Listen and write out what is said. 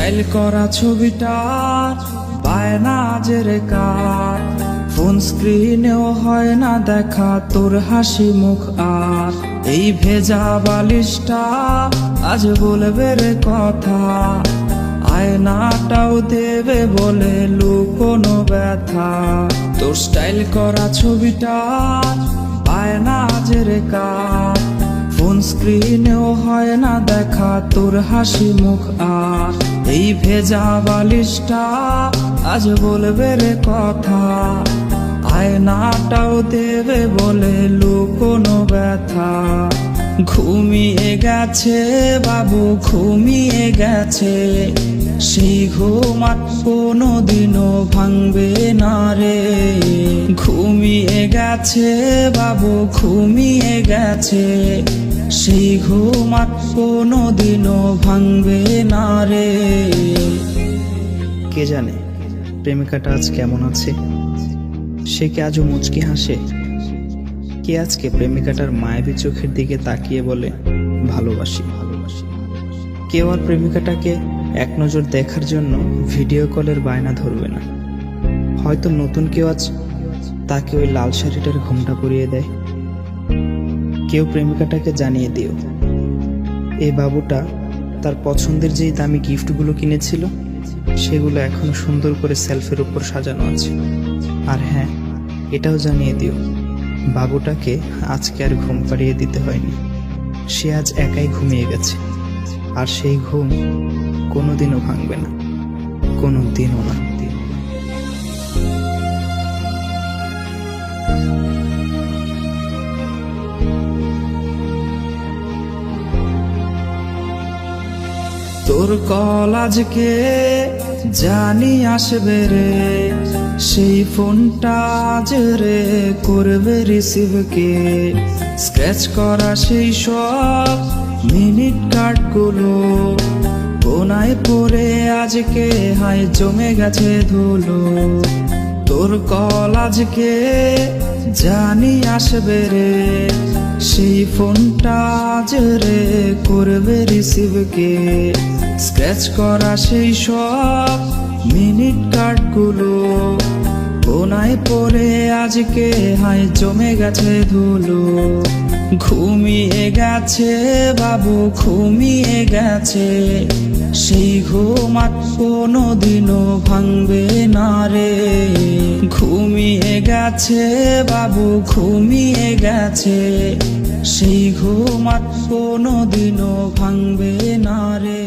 Style করা ছবিটা বায়না জেরে কার, ফোন স্ক্রিনেও হয় না দেখা তোর হাসি মুখ। আর এই ভেজা বালিশটা আজ বলবে রে কথা, আয়নাটাও দেবে বলে লুকোনো ব্যথা। তোর স্টাইল করা ছবিটা বায়না জেরে কার, ফোন স্ক্রিনেও হয় না দেখা তোর হাসি মুখ। আর এই ভেজা বালিশটা আজ বলবে রে কথা, আয়নাটাও দেবে বলে লুকোনো ব্যথা। ঘুমিয়ে গেছে বাবু, ঘুমিয়ে গেছে, সেই ঘুম আর কোনোদিনও ভাঙবে না রে। ঘুমিয়ে গেছে বাবু, ঘুমিয়ে গেছে, সেই ঘুম আর কোনোদিনও ভাঙবে না রে। কে জানে প্রেমিকাটা আজ কেমন আছে, সে কি আজও মুচকি হাসে? কে আজকে প্রেমিকাটার মায়াবী চোখের দিকে তাকিয়ে বলে ভালোবাসি ভালোবাসি? কেউ আর প্রেমিকাটাকে এক নজর দেখার জন্য ভিডিও কলের বায়না ধরবে না। হয়তো নতুন কেউ আজ তাকে ওই লাল শাড়িটার ঘোমটা পরিয়ে দেয়। কেউ প্রেমিকাটাকে জানিয়ে দিও এই বাবুটা তার পছন্দের যেই দামি গিফটগুলো কিনেছিল সেগুলো এখনো সুন্দর করে সেলফের উপর সাজানো আছে। আর হ্যাঁ, এটাও জানিয়ে দিও বাবুটাকে আজকে আর ঘুম পাড়িয়ে দিতে হয়নি, সে আজ একাই ঘুমিয়ে গেছে। আর সেই ঘুম কোনোদিনও ভাঙবে না, কোনোদিনও না। তোর কল আজকে জানি আসবে রে, সেই ফোনটা আজ রে করবে রিসিভ কে। স্ক্র্যাচ করা সেই সব মিনিট কার্ডগুলো কোনায় পড়ে আজকে হায় জমে গেছে ধুলো। তোর কল আজকে জানি আসবে রে, সেই ফোনটা আজ রে করবে রিসিভ কে। স্ক্র্যাচ করা সেই সব মিনিট কার্ডগুলো কোনায় পড়ে আজকে হায় জমে গেছে ধুলো। ঘুমিয়ে গেছে বাবু, ঘুমিয়ে গেছে, সেই ঘুম আর কোনোদিনও ভাঙবে না রে। ঘুমিয়ে গেছে বাবু, ঘুমিয়ে গেছে, সেই ঘুম আর কোনোদিনও ভাঙবে না রে।